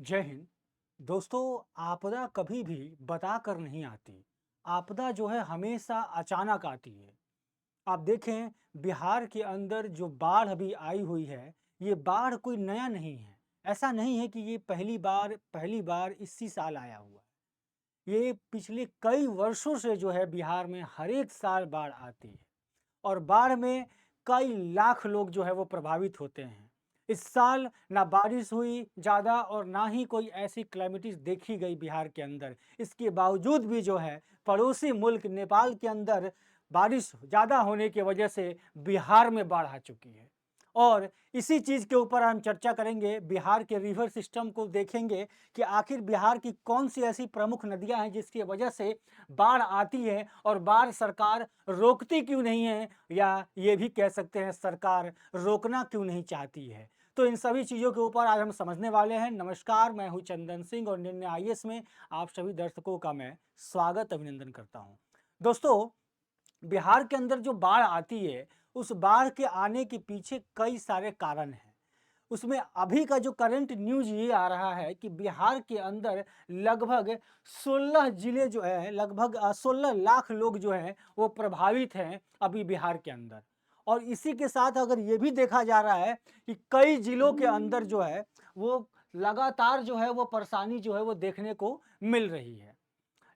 जय हिंद। दोस्तों, आपदा कभी भी बता कर नहीं आती। आपदा जो है हमेशा अचानक आती है। आप देखें, बिहार के अंदर जो बाढ़ अभी आई हुई है, ये बाढ़ कोई नया नहीं है। ऐसा नहीं है कि ये पहली बार इसी साल आया हुआ है। ये पिछले कई वर्षों से जो है बिहार में हर एक साल बाढ़ आती है। और बाढ़ में कई लाख लोग जो है वो प्रभावित होते हैं। इस साल ना बारिश हुई ज़्यादा और ना ही कोई ऐसी क्लैमिटीज़ देखी गई बिहार के अंदर। इसके बावजूद भी जो है पड़ोसी मुल्क नेपाल के अंदर बारिश ज़्यादा होने की वजह से बिहार में बाढ़ आ चुकी है। और इसी चीज़ के ऊपर हम चर्चा करेंगे। बिहार के रिवर सिस्टम को देखेंगे कि आखिर बिहार की कौन सी ऐसी प्रमुख नदियां हैं जिसकी वजह से बाढ़ आती है और बाढ़ सरकार रोकती क्यों नहीं है, या ये भी कह सकते हैं सरकार रोकना क्यों नहीं चाहती है। तो इन सभी चीज़ों के ऊपर आज हम समझने वाले हैं। नमस्कार, मैं हूं चंदन सिंह और निर्णय आईएएस में आप सभी दर्शकों का मैं स्वागत अभिनंदन करता हूं। दोस्तों, बिहार के अंदर जो बाढ़ आती है, उस बाढ़ के आने के पीछे कई सारे कारण हैं। उसमें अभी का जो करंट न्यूज़ ये आ रहा है कि बिहार के अंदर लगभग 16 जिले जो है, लगभग 16 लाख लोग जो हैं वो प्रभावित हैं अभी बिहार के अंदर। और इसी के साथ अगर ये भी देखा जा रहा है कि कई जिलों के अंदर जो है वो लगातार जो है वो परेशानी जो है वो देखने को मिल रही है।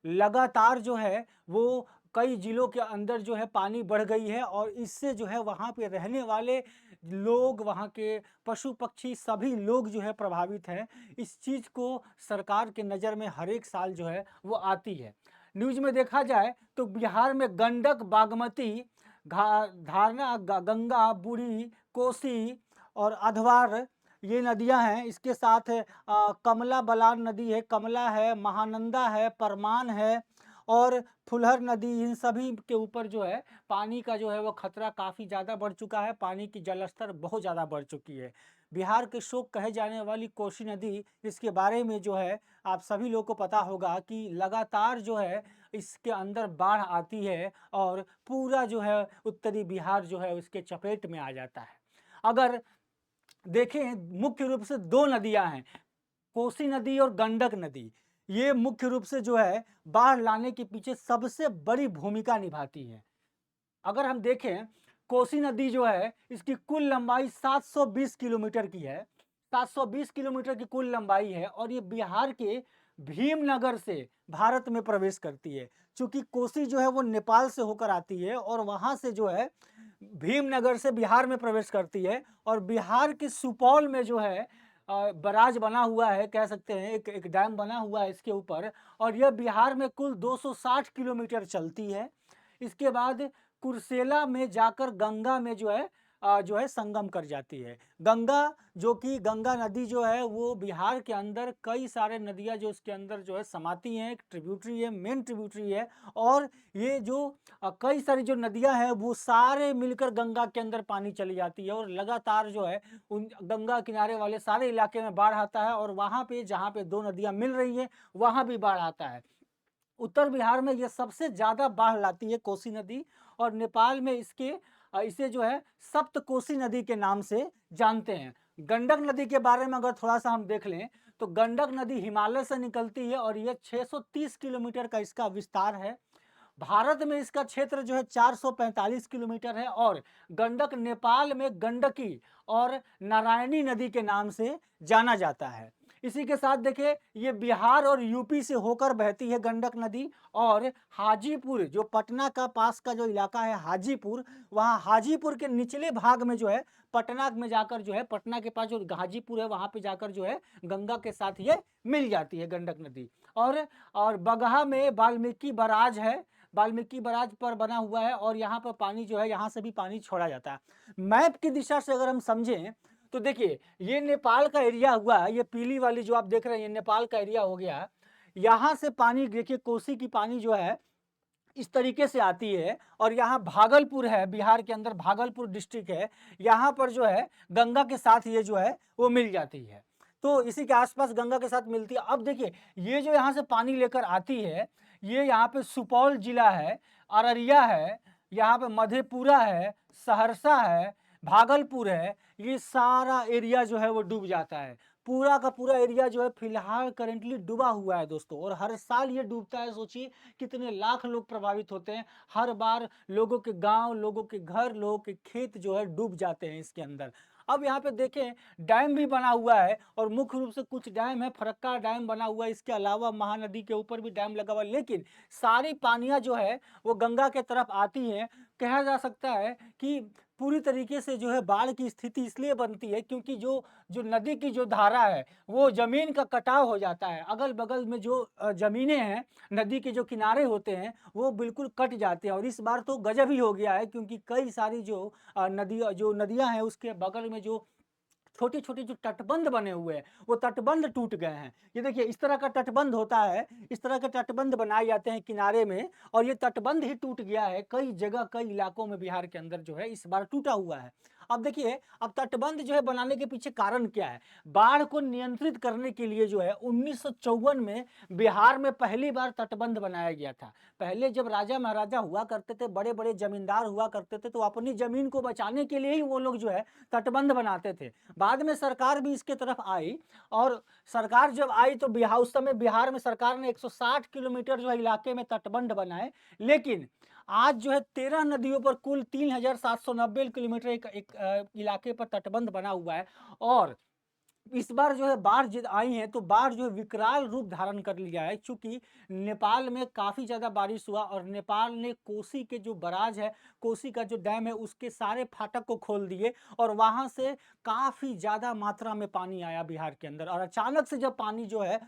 लगातार जो है वो कई जिलों के अंदर जो है पानी बढ़ गई है और इससे जो है वहाँ पे रहने वाले लोग, वहाँ के पशु पक्षी सभी लोग जो है प्रभावित हैं। इस चीज़ को सरकार के नज़र में हर एक साल जो है वो आती है। न्यूज़ में देखा जाए तो बिहार में गंडक, बागमती, धारना, गंगा, बूढ़ी, कोसी और अधवार, ये नदियां हैं। इसके साथ कमला बलान नदी है, कमला है, महानंदा है, परमान है और फुलहर नदी। इन सभी के ऊपर जो है पानी का जो है वो खतरा काफ़ी ज़्यादा बढ़ चुका है। पानी की जलस्तर बहुत ज़्यादा बढ़ चुकी है। बिहार के शोक कहे जाने वाली कोसी नदी, इसके बारे में जो है आप सभी लोग को पता होगा कि लगातार जो है इसके अंदर बाढ़ आती है और पूरा जो है उत्तरी बिहार जो है उसके चपेट में आ जाता है। अगर देखें, मुख्य रूप से दो नदियां हैं, कोसी नदी और गंडक नदी। ये मुख्य रूप से जो है बाढ़ लाने के पीछे सबसे बड़ी भूमिका निभाती है। अगर हम देखें, कोसी नदी जो है इसकी कुल लंबाई 720 किलोमीटर की है। 720 किलोमीटर की कुल लंबाई है और ये बिहार के भीमनगर से भारत में प्रवेश करती है। चूंकि कोसी जो है वो नेपाल से होकर आती है और वहां से जो है भीमनगर से बिहार में प्रवेश करती है। और बिहार के सुपौल में जो है बराज बना हुआ है, कह सकते हैं एक डैम बना हुआ है इसके ऊपर। और यह बिहार में कुल 260 किलोमीटर चलती है। इसके बाद कुर्सेला में जाकर गंगा में जो है संगम कर जाती है। गंगा, जो कि गंगा नदी जो है वो बिहार के अंदर कई सारे नदियां जो इसके अंदर जो है समाती हैं, एक ट्रिब्यूटरी है, मेन ट्रिब्यूटरी है। और ये जो कई सारी जो नदियां हैं वो सारे मिलकर गंगा के अंदर पानी चली जाती है और लगातार जो है उन गंगा किनारे वाले सारे इलाके में बाढ़ आता है। और वहाँ पे जहाँ पे दो नदियां मिल रही हैं वहाँ भी बाढ़ आता है। उत्तर बिहार में ये सबसे ज़्यादा बाढ़ लाती है कोसी नदी। और नेपाल में इसे जो है सप्त कोसी नदी के नाम से जानते हैं। गंडक नदी के बारे में अगर थोड़ा सा हम देख लें तो गंडक नदी हिमालय से निकलती है और यह 630 किलोमीटर का इसका विस्तार है। भारत में इसका क्षेत्र जो है 445 किलोमीटर है। और गंडक नेपाल में गंडकी और नारायणी नदी के नाम से जाना जाता है। इसी के साथ देखिए, ये बिहार और यूपी से होकर बहती है गंडक नदी। और हाजीपुर, जो पटना का पास का जो इलाका है हाजीपुर, वहाँ हाजीपुर के निचले भाग में जो है पटना में जाकर जो है, पटना के पास जो हाजीपुर है वहाँ पे जाकर जो है गंगा के साथ ये मिल जाती है गंडक नदी। और बगहा में वाल्मीकि बराज है, वाल्मीकि बराज पर बना हुआ है और यहाँ पर पानी जो है, यहाँ से भी पानी छोड़ा जाता है। मैप की दिशा से अगर हम समझें तो देखिए, ये नेपाल का एरिया हुआ, ये पीली वाली जो आप देख रहे हैं ये नेपाल का एरिया हो गया। यहाँ से पानी देखिए, कोसी की पानी जो है इस तरीके से आती है और यहाँ भागलपुर है, बिहार के अंदर भागलपुर डिस्ट्रिक्ट है, यहाँ पर जो है गंगा के साथ ये जो है वो मिल जाती है। तो इसी के आसपास गंगा के साथ मिलती है। अब देखिए, ये जो यहाँ से पानी लेकर आती है, ये यहाँ पे सुपौल जिला है, अररिया है, यहाँ पे मधेपुरा है, सहरसा है, भागलपुर है, ये सारा एरिया जो है वो डूब जाता है। पूरा का पूरा एरिया जो है फिलहाल करंटली डूबा हुआ है दोस्तों, और हर साल ये डूबता है। सोचिए कितने लाख लोग प्रभावित होते हैं। हर बार लोगों के गांव, लोगों के घर, लोगों के खेत जो है डूब जाते हैं इसके अंदर। अब यहाँ पे देखें, डैम भी बना हुआ है, और मुख्य रूप से कुछ डैम है, फरक्का डैम बना हुआ है, इसके अलावा महानदी के ऊपर भी डैम लगा हुआ है, लेकिन सारी पानियां जो है वो गंगा के तरफ आती हैं। कहा जा सकता है कि पूरी तरीके से जो है बाढ़ की स्थिति इसलिए बनती है क्योंकि जो जो नदी की जो धारा है वो जमीन का कटाव हो जाता है। अगल बगल में जो जमीनें हैं, नदी के जो किनारे होते हैं वो बिल्कुल कट जाते हैं। और इस बार तो गजब ही हो गया है, क्योंकि कई सारी जो नदियां हैं उसके बगल में जो छोटे-छोटे जो तटबंध बने हुए हैं, वो तटबंध टूट गए हैं। ये देखिए इस तरह का तटबंध होता है, इस तरह के तटबंध बनाए जाते हैं किनारे में, और ये तटबंध ही टूट गया है। कई जगह, कई इलाकों में बिहार के अंदर जो है इस बार टूटा हुआ है। अब देखिए, अब तटबंध जो है बनाने के पीछे कारण क्या है? बाढ़ को नियंत्रित करने के लिए जो है 1954 में बिहार में पहली बार तटबंध बनाया गया था। पहले जब राजा महाराजा हुआ करते थे, बड़े-बड़े जमींदार हुआ करते थे, तो अपनी जमीन को बचाने के लिए ही वो लोग जो है तटबंध बनाते थे। बाद में सरकार भी इसके तरफ आई, और सरकार जब आई तो बिहार, उस समय बिहार में सरकार ने 160 किलोमीटर जो है इलाके में तटबंध बनाए। लेकिन आज जो है 13 नदियों पर कुल 3790 किलोमीटर एक इलाके पर तटबंध बना हुआ है। और इस बार जो है बाढ़ जिद आई है, तो बाढ़ जो है विकराल रूप धारण कर लिया है, चूंकि नेपाल में काफी ज्यादा बारिश हुआ, और नेपाल ने कोसी के जो बराज है, कोसी का जो डैम है, उसके सारे फाटक को खोल दिए, और वहां से काफी ज्यादा मात्रा में पानी आया बिहार के अंदर। और अचानक से जब पानी जो है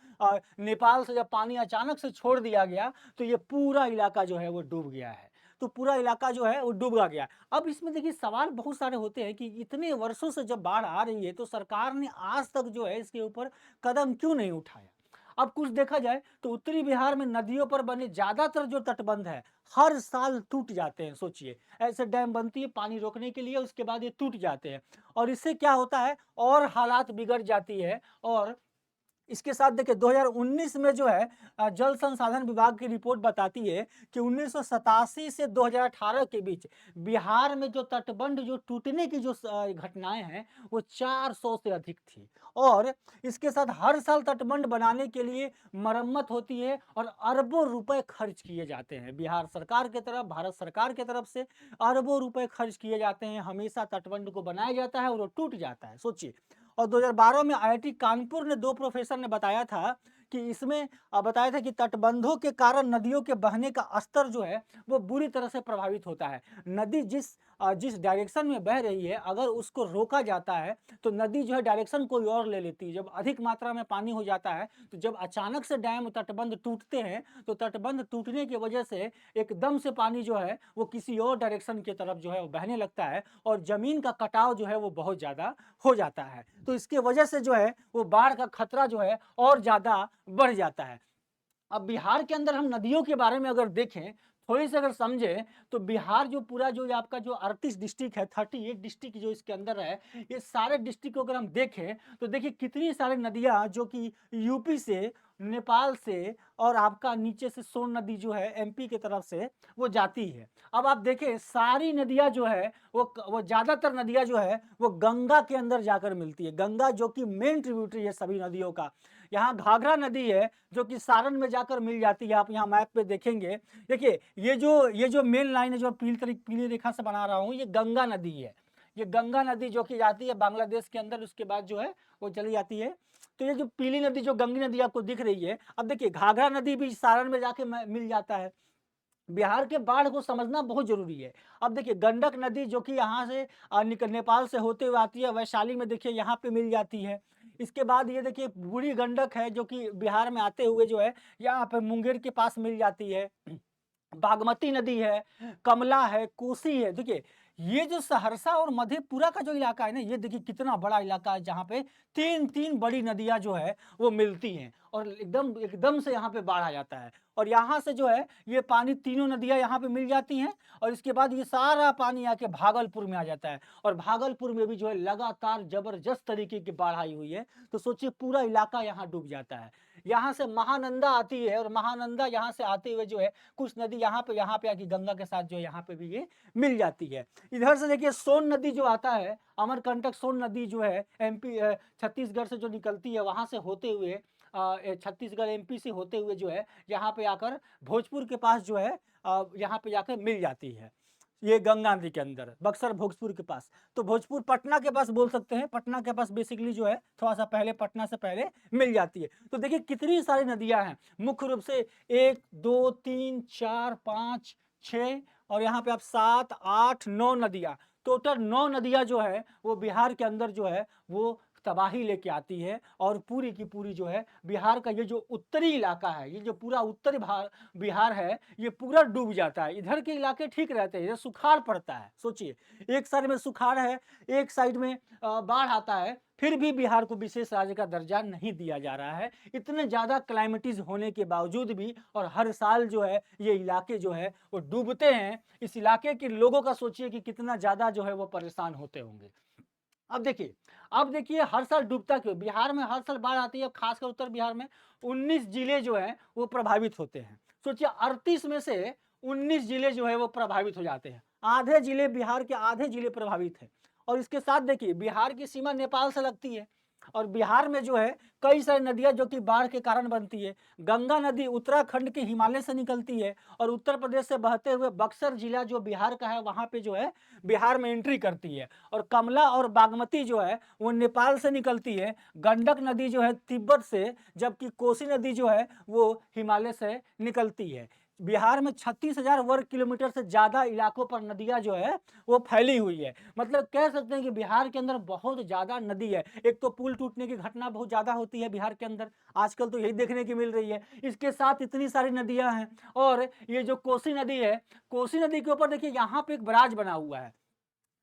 नेपाल से जब पानी अचानक से छोड़ दिया गया, तो ये पूरा इलाका जो है वो डूब गया है। तो पूरा इलाका जो है वो डूबा गया। अब इसमें देखिए सवाल बहुत सारे होते हैं कि इतने वर्षों से जब बाढ़ आ रही है, तो सरकार ने आज तक जो है इसके ऊपर कदम क्यों नहीं उठाया? अब कुछ देखा जाए तो उत्तरी बिहार में नदियों पर बने ज्यादातर जो तटबंध है, हर साल टूट जाते हैं। सोचिए, ऐसे डैम बनती है पानी रोकने के लिए, उसके बाद ये टूट जाते हैं, और इससे क्या होता है, और हालात बिगड़ जाती है। और इसके साथ देखिए 2019 में जो है जल संसाधन विभाग की रिपोर्ट बताती है कि 1987 से 2018 के बीच बिहार में जो तटबंध जो टूटने की जो घटनाएं हैं वो 400 से अधिक थी। और इसके साथ हर साल तटबंध बनाने के लिए मरम्मत होती है, और अरबों रुपए खर्च किए जाते हैं बिहार सरकार के तरफ, भारत सरकार के तरफ से अरबों रुपए खर्च किए जाते हैं। हमेशा तटबंध को बनाया जाता है और वो टूट जाता है। सोचिए, और 2012 में आईआईटी कानपुर ने 2 प्रोफेसर ने बताया था कि इसमें बताया था कि तटबंधों के कारण नदियों के बहने का स्तर जो है वो बुरी तरह से प्रभावित होता है। नदी जिस डायरेक्शन में बह रही है, अगर उसको रोका जाता है तो नदी जो है डायरेक्शन कोई और ले लेती है। जब अधिक मात्रा में पानी हो जाता है, तो जब अचानक से डैम तटबंध टूटते हैं, तो तटबंध टूटने की वजह से एकदम से पानी जो है वो किसी और डायरेक्शन की तरफ जो है वो बहने लगता है, और जमीन का कटाव जो है वो बहुत ज्यादा हो जाता है। तो इसके वजह से जो है वो बाढ़ का खतरा जो है और ज्यादा बढ़ जाता है। अब बिहार के अंदर हम नदियों के बारे में अगर देखें, थोड़ी सी अगर समझें, तो बिहार जो पूरा जो ये आपका जो 38 डिस्ट्रिक्ट है, 38 डिस्ट्रिक्ट जो इसके अंदर है, ये सारे डिस्ट्रिक्ट को अगर हम देखें तो देखिए कितनी सारी नदियां जो कि यूपी से, नेपाल से, और आपका नीचे से सोन नदी जो है एमपी की तरफ से वो जाती है। अब आप देखें सारी नदियां जो है वो ज्यादातर नदियां जो है वो गंगा के अंदर जाकर मिलती है। गंगा जो कि मेन ट्रिब्यूटरी है सभी नदियों का। यहाँ घाघरा नदी है जो कि सारण में जाकर मिल जाती है। आप यहाँ मैप पे देखेंगे, देखिए ये जो मेन लाइन है जो पीली रेखा से बना रहा हूँ, ये गंगा नदी है। ये गंगा नदी जो कि जाती है बांग्लादेश के अंदर, उसके बाद जो है वो चली जाती है। तो ये जो पीली नदी, जो गंगी नदी आपको दिख रही है, अब देखिए घाघरा नदी भी सारण में जाके मिल जाता है। बिहार के बाढ़ को समझना बहुत जरूरी है। अब देखिए गंडक नदी जो कि यहाँ से नेपाल से होते हुए आती है, वैशाली में देखिए यहाँ पे मिल जाती है। इसके बाद ये देखिए बूढ़ी गंडक है जो कि बिहार में आते हुए जो है यहाँ पे मुंगेर के पास मिल जाती है। बागमती नदी है, कमला है, कोसी है। देखिए ये जो सहरसा और मधेपुरा का जो इलाका है ना, ये देखिए कितना बड़ा इलाका है, जहाँ पे तीन तीन बड़ी नदियां जो है वो मिलती हैं, और एकदम एकदम से यहाँ पे बाढ़ आ जाता है। और यहाँ से जो है ये पानी, तीनों नदियां यहाँ पे मिल जाती हैं, और इसके बाद ये सारा पानी आके भागलपुर में आ जाता है। और भागलपुर में भी जो है लगातार जबरदस्त तरीके की बाढ़ आई हुई है। तो सोचिए पूरा इलाका यहाँ डूब जाता है। यहाँ से महानंदा आती है और महानंदा यहाँ से आते हुए जो है कुछ नदी यहाँ पे आके गंगा के साथ जो है यहाँ पे भी ये मिल जाती है। इधर से देखिए सोन नदी जो आता है, अमरकंटक सोन नदी जो है एमपी छत्तीसगढ़ से जो निकलती है वहाँ से होते हुए छत्तीसगढ़ एमपी से होते हुए जो है यहाँ पे आकर भोजपुर के पास जो है यहाँ पे जाकर मिल जाती है। ये गंगा नदी के अंदर बक्सर भोजपुर के पास, तो भोजपुर पटना के पास बोल सकते हैं, पटना के पास बेसिकली जो है थोड़ा सा पहले पटना से पहले मिल जाती है। तो देखिए कितनी सारी नदियां हैं, मुख्य रूप से 1 2 3 4 5 6 और यहाँ पे आप 7 8 9 नदियां, टोटल 9 नदियां जो है वो बिहार के अंदर जो है वो तबाही लेके आती है और पूरी की पूरी जो है बिहार का ये जो उत्तरी इलाका है, ये जो पूरा उत्तरी बिहार है, ये पूरा डूब जाता है। इधर के इलाके ठीक रहते हैं, इधर सुखाड़ पड़ता है। सोचिए, एक साइड में सुखाड़ है, एक साइड में बाढ़ आता है, फिर भी बिहार को विशेष राज्य का दर्जा नहीं दिया जा रहा है। इतने ज़्यादा क्लाइमेटीज होने के बावजूद भी और हर साल जो है ये इलाके जो है वो डूबते हैं। इस इलाके के लोगों का सोचिए कि कितना ज़्यादा जो है वो परेशान होते होंगे। अब देखिए हर साल डूबता क्यों? बिहार में हर साल बाढ़ आती है, खासकर उत्तर बिहार में 19 जिले जो हैं वो प्रभावित होते हैं। सोचिए 38 में से 19 जिले जो है वो प्रभावित हो जाते हैं। आधे जिले बिहार के आधे जिले प्रभावित हैं। और इसके साथ देखिए बिहार की सीमा नेपाल से लगती है और बिहार में जो है कई सारी नदियां जो कि बाढ़ के कारण बनती है। गंगा नदी उत्तराखंड के हिमालय से निकलती है और उत्तर प्रदेश से बहते हुए बक्सर जिला जो बिहार का है वहां पे जो है बिहार में एंट्री करती है और कमला और बागमती जो है वो नेपाल से निकलती है। गंडक नदी जो है तिब्बत से, जबकि कोसी नदी जो है वो हिमालय से निकलती है। बिहार में 36,000 वर्ग किलोमीटर से ज्यादा इलाकों पर नदियां जो है वो फैली हुई है। मतलब कह सकते हैं कि बिहार के अंदर बहुत ज्यादा नदी है। एक तो पुल टूटने की घटना बहुत ज्यादा होती है बिहार के अंदर, आजकल तो यही देखने की मिल रही है। इसके साथ इतनी सारी नदियां हैं और ये जो कोसी नदी है, कोसी नदी के ऊपर देखिए यहाँ पे एक बराज बना हुआ है,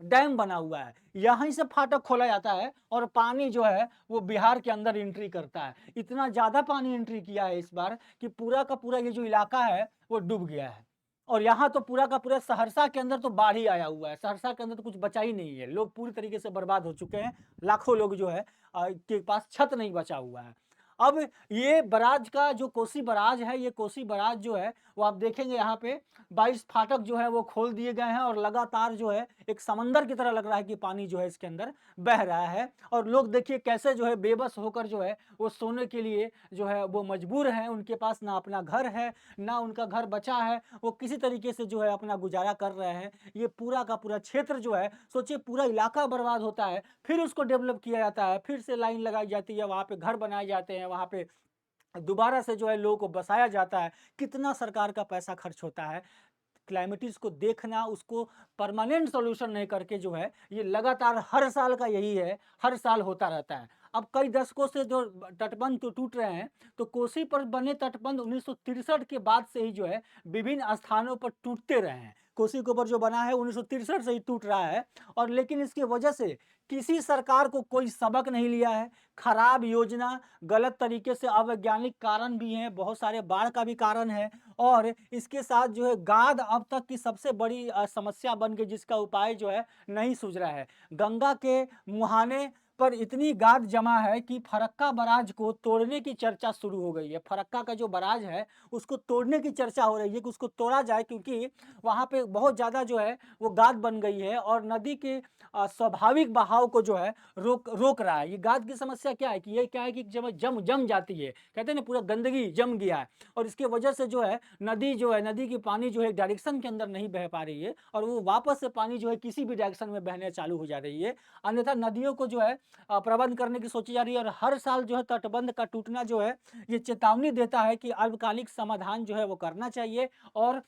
डैम बना हुआ है, यहीं से फाटक खोला जाता है और पानी जो है वो बिहार के अंदर एंट्री करता है। इतना ज्यादा पानी एंट्री किया है इस बार कि पूरा का पूरा ये जो इलाका है वो डूब गया है। और यहाँ तो पूरा का पूरा सहरसा के अंदर तो बाढ़ ही आया हुआ है, सहरसा के अंदर तो कुछ बचा ही नहीं है, लोग पूरी तरीके से बर्बाद हो चुके हैं। लाखों लोग जो है के पास छत नहीं बचा हुआ है। अब ये बराज का जो कोसी बराज है, ये कोसी बराज जो है वो आप देखेंगे यहाँ पे 22 फाटक जो है वो खोल दिए गए हैं और लगातार जो है एक समंदर की तरह लग रहा है कि पानी जो है इसके अंदर बह रहा है। और लोग देखिए कैसे जो है बेबस होकर जो है वो सोने के लिए जो है वो मजबूर हैं। उनके पास ना अपना घर है, ना उनका घर बचा है, वो किसी तरीके से जो है अपना गुजारा कर रहे हैं। ये पूरा का पूरा क्षेत्र जो है, सोचिए पूरा इलाका बर्बाद होता है, फिर उसको डेवलप किया जाता है, फिर से लाइन लगाई जाती है, वहाँ पे घर बनाए जाते हैं, वहाँ पे दोबारा से जो है लोगों को बसाया जाता है। कितना सरकार का पैसा खर्च होता है। क्लाइमेटिस को देखना, उसको परमानेंट सॉल्यूशन नहीं करके जो है ये लगातार हर साल का यही है, हर साल होता रहता है। अब कई दशकों से जो तटबंध तो टूट रहे हैं, तो कोसी पर बने तटबंध 1963 के बाद से ही जो है विभिन्न स्थानों पर टूटते रहे हैं। कोसी के ऊपर जो बना है 1963 से ही टूट रहा है और लेकिन इसकी वजह से किसी सरकार को कोई सबक नहीं लिया है। खराब योजना, गलत तरीके से अवैज्ञानिक कारण भी हैं, बहुत सारे बाढ़ का भी कारण है और इसके साथ जो है गाद अब तक की सबसे बड़ी समस्या बन गई, जिसका उपाय जो है नहीं सूझ रहा है। गंगा के मुहाने पर इतनी गाद जमा है कि फरक्का बराज को तोड़ने की चर्चा शुरू हो गई है। फरक्का का जो बराज है उसको तोड़ने की चर्चा हो रही है कि उसको तोड़ा जाए, क्योंकि वहाँ पे बहुत ज़्यादा जो है वो गाद बन गई है और नदी के स्वाभाविक बहाव को जो है रोक रोक रहा है। ये गाद की समस्या क्या है कि ये क्या है कि जब जम जम जाती है, कहते हैं ना पूरा गंदगी जम गया है और इसके वजह से जो है नदी की पानी जो है डायरेक्शन के अंदर नहीं बह पा रही है और वो वापस से पानी जो है किसी भी डायरेक्शन में बहने चालू हो जा रही है। अन्यथा नदियों को जो है प्रबंध करने की सोची जा रही है और हर साल जो है तटबंध का टूटना जो है ये चेतावनी देता है कि अल्पकालिक समाधान जो है वो करना चाहिए और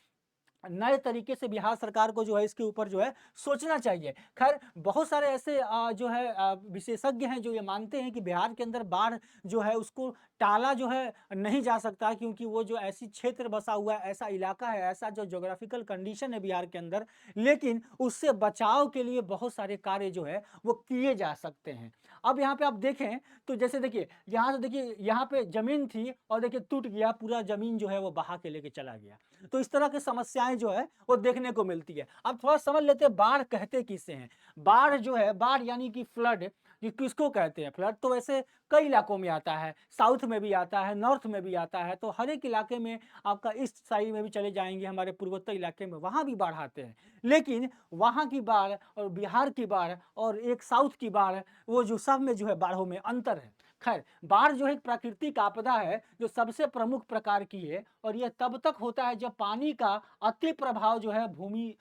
नए तरीके से बिहार सरकार को जो है इसके ऊपर जो है सोचना चाहिए। खैर बहुत सारे ऐसे जो है विशेषज्ञ हैं जो ये मानते हैं कि बिहार के अंदर बाढ़ जो है उसको टाला जो है नहीं जा सकता, क्योंकि वो जो ऐसी क्षेत्र बसा हुआ है, ऐसा इलाका है, ऐसा जो ज्योग्राफिकल कंडीशन है बिहार के अंदर, लेकिन उससे बचाव के लिए बहुत सारे कार्य जो है वो किए जा सकते हैं। अब यहाँ पे आप देखें तो जैसे देखिए यहाँ से देखिए यहाँ पे जमीन थी और देखिए टूट गया, पूरा जमीन जो है वो बहा के लेके चला गया। तो इस तरह की समस्याएं जो है वो देखने को मिलती है। अब थोड़ा समझ लेते हैं बाढ़ कहते किसे हैं। बाढ़ जो है, बाढ़ यानी कि फ्लड, ये किसको कहते हैं? फ्लड तो वैसे कई इलाकों में आता है, साउथ में भी आता है, नॉर्थ में भी आता है, तो हर एक इलाके में आपका ईस्ट साइड में भी चले जाएँगे हमारे पूर्वोत्तर इलाके में, वहाँ भी बाढ़ आते हैं। लेकिन वहाँ की बाढ़ और बिहार की बाढ़ और एक साउथ की बाढ़, वो जो सब में जो है बाढ़ों में अंतर है। खैर, बाढ़ जो है एक प्राकृतिक आपदा है, जो सबसे प्रमुख प्रकार की है और यह तब तक होता है जब पानी का अति प्रभाव जो है भूमि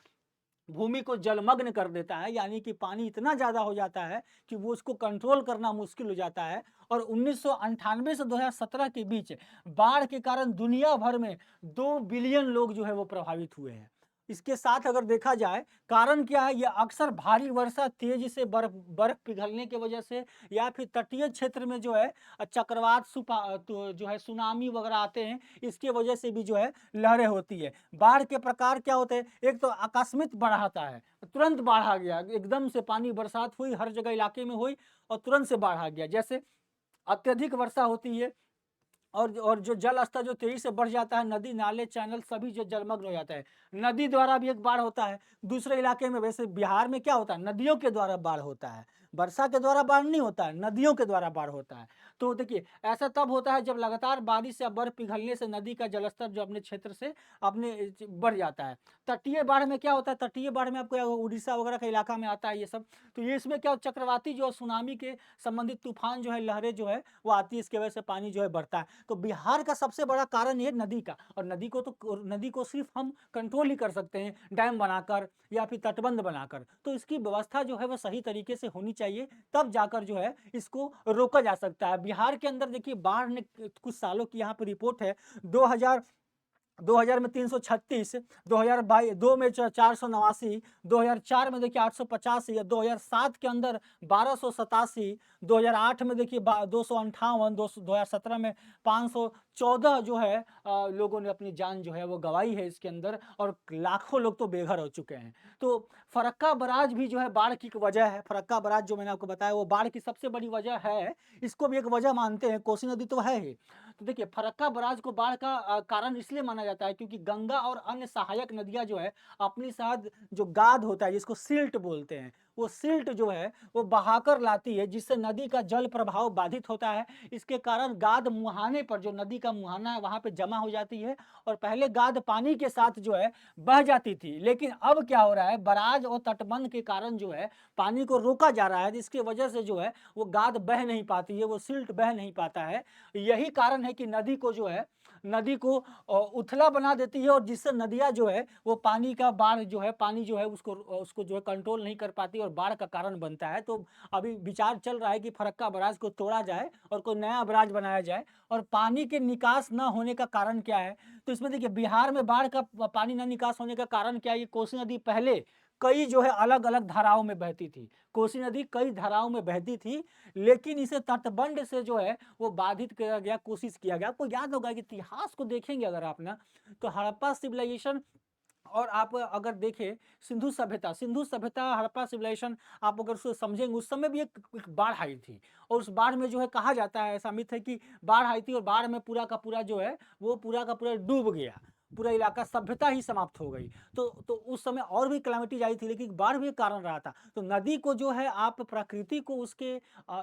भूमि को जलमग्न कर देता है, यानी कि पानी इतना ज़्यादा हो जाता है कि वो उसको कंट्रोल करना मुश्किल हो जाता है। और 1998 से 2017 के बीच बाढ़ के कारण दुनिया भर में 2 बिलियन लोग जो है वो प्रभावित हुए हैं। इसके साथ अगर देखा जाए, कारण क्या है? ये अक्सर भारी वर्षा, तेज़ी से बर्फ़ बर्फ़ पिघलने की वजह से, या फिर तटीय क्षेत्र में जो है चक्रवात तो जो है सुनामी वगैरह आते हैं, इसकी वजह से भी जो है लहरें होती है। बाढ़ के प्रकार क्या होते हैं? एक तो आकस्मिक बाढ़ आता है, तुरंत बाढ़ आ गया, एकदम से पानी बरसात हुई, हर जगह इलाके में हुई और तुरंत से बाढ़ आ गया। जैसे अत्यधिक वर्षा होती है और जो जल स्तर जो तेज़ी से बढ़ जाता है, नदी, नाले, चैनल सभी जो जलमग्न हो जाता है। नदी द्वारा भी एक बाढ़ होता है। दूसरे इलाके में, वैसे बिहार में क्या होता है? नदियों के द्वारा बाढ़ होता है। वर्षा के द्वारा बाढ़ नहीं होता है, नदियों के द्वारा बाढ़ होता है। तो देखिए, ऐसा तब होता है जब लगातार बारिश या बर्फ पिघलने से नदी का जलस्तर जो अपने क्षेत्र से अपने बढ़ जाता है। तटीय बाढ़ में क्या होता है? तटीय बाढ़ में आपको उड़ीसा वगैरह के इलाका में आता है ये सब। तो ये इसमें क्या चक्रवाती जो सुनामी के संबंधित तूफान जो है, लहरें जो है वो आती है, इसकी वजह से पानी जो है बढ़ता है। तो बिहार का सबसे बड़ा कारण ये नदी का, और नदी को सिर्फ हम कंट्रोल ही कर सकते हैं डैम बनाकर या फिर तटबंध बनाकर। तो इसकी व्यवस्था जो है वो सही तरीके से होनी चाहिए, तब जाकर जो है इसको रोका जा सकता है। बिहार के अंदर देखिए, बाढ़ ने कुछ सालों की यहाँ पे रिपोर्ट है, 2000 2000 में 336, 2022 2 में 489, 2004 में देखिए 885, 2007 के अंदर 1287, 2008 में देखिए 258, 2017 में 514 जो है लोगों ने अपनी जान जो है वो गंवाई है इसके अंदर, और लाखों लोग तो बेघर हो चुके हैं। तो फरक्का बराज भी जो है बाढ़ की एक वजह है। फरक्का बराज जो मैंने आपको बताया वो बाढ़ की सबसे बड़ी वजह है। इसको भी एक वजह मानते हैं, कोसी नदी तो है ही। तो देखिए, फरक्का बराज को बाढ़ का कारण इसलिए माना जाता है क्योंकि गंगा और अन्य सहायक नदियां जो है अपने साथ जो गाद होता है, जिसको सिल्ट बोलते हैं, वो सिल्ट जो है वो बहाकर लाती है, जिससे नदी का जल प्रभाव बाधित होता है। इसके कारण गाद मुहाने पर, जो नदी का मुहाना है वहां पे जमा हो जाती है, और पहले गाद पानी के साथ जो है बह जाती थी, लेकिन अब क्या हो रहा है, बराज और तटबंध के कारण जो है पानी को रोका जा रहा है, जिसकी वजह से जो है वो गाद बह नहीं पाती है, वो सिल्ट बह नहीं पाता है। यही कारण है कि नदी को जो है, नदी को उथला बना देती है, और जिससे नदियाँ जो है वो पानी का बाढ़ जो है, पानी जो है उसको जो है कंट्रोल नहीं कर पाती और बाढ़ का कारण बनता है। तो अभी विचार चल रहा है कि फरक्का बराज को तोड़ा जाए और कोई नया बराज बनाया जाए। और पानी के निकास न होने का कारण क्या है? तो इसमें देखिए, बिहार में बाढ़ का पानी न निकास होने का कारण क्या है? ये कोसी नदी पहले कई जो है अलग-अलग धाराओं में बहती थी। कोसी नदी कई धाराओं में बहती थी, लेकिन इसे तटबंध से जो है वो बाधित किया गया, कोशिश किया गया। आपको याद होगा कि इतिहास को देखेंगे अगर आप ना, तो हड़प्पा सिविलाइजेशन, और आप अगर देखें सिंधु सभ्यता, हड़प्पा सिविलाइजेशन, आप अगर उसको समझेंगे, उस समय भी एक बाढ़ आई थी, और उस बाढ़ में जो है कहा जाता है, ऐसा मिथ है कि बाढ़ आई थी और बाढ़ में पूरा का पूरा जो है वो पूरा का पूरा डूब गया, पूरा इलाका, सभ्यता ही समाप्त हो गई। तो उस समय और भी कैलामिटीज आई थी, लेकिन बाढ़ भी एक कारण रहा था। तो नदी को जो है आप प्रकृति को, उसके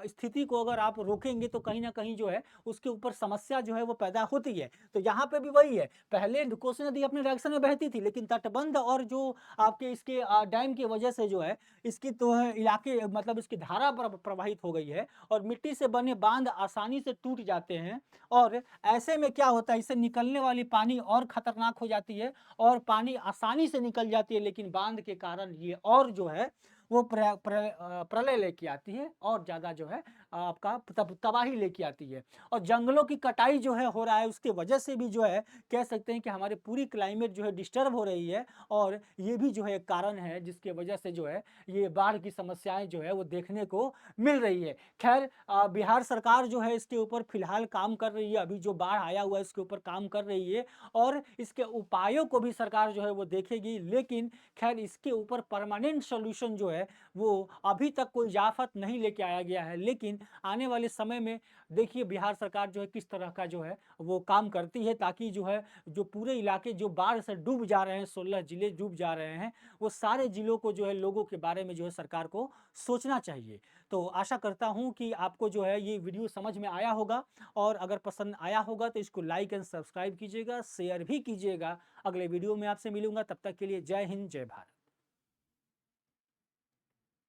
स्थिति को अगर आप रोकेंगे तो कहीं ना कहीं जो है उसके ऊपर समस्या जो है वो पैदा होती है। तो यहाँ पे भी वही है, पहले कोसी नदी अपने डायरेक्शन में बहती थी, लेकिन तटबंध और जो आपके इसके डैम की वजह से जो है इसकी तो है इलाके, मतलब इसकी धारा प्रवाहित हो गई है, और मिट्टी से बने बांध आसानी से टूट जाते हैं। और ऐसे में क्या होता है, इससे निकलने वाली पानी और खतरनाक हो जाती है, और पानी आसानी से निकल जाती है, लेकिन बांध के कारण ये और जो है वो प्रलय लेके आती है, और ज़्यादा जो है आपका तबाही लेके आती है। और जंगलों की कटाई जो है हो रहा है, उसके वजह से भी जो है कह सकते हैं कि हमारी पूरी क्लाइमेट जो है डिस्टर्ब हो रही है, और ये भी जो है एक कारण है जिसके वजह से जो है ये बाढ़ की समस्याएं जो है वो देखने को मिल रही है। खैर, बिहार सरकार जो है इसके ऊपर फिलहाल काम कर रही है, अभी जो बाढ़ आया हुआ है इसके ऊपर काम कर रही है, और इसके उपायों को भी सरकार जो है वो देखेगी। लेकिन खैर, इसके ऊपर परमानेंट सोल्यूशन जो है वो अभी तक कोई इजाफत नहीं लेके आया गया है, लेकिन आने वाले समय में देखिए बिहार सरकार जो है किस तरह का जो है वो काम करती है, ताकि जो है जो पूरे इलाके जो बाढ़ से डूब जा रहे हैं, 16 जिले डूब जा रहे हैं, वो सारे जिलों को जो है लोगों के बारे में जो है सरकार को सोचना चाहिए। तो आशा करता हूँ कि आपको जो है ये वीडियो समझ में आया होगा, और अगर पसंद आया होगा तो इसको लाइक एंड सब्सक्राइब कीजिएगा, शेयर भी कीजिएगा। अगले वीडियो में आपसे मिलूँगा, तब तक के लिए जय हिंद, जय भारत।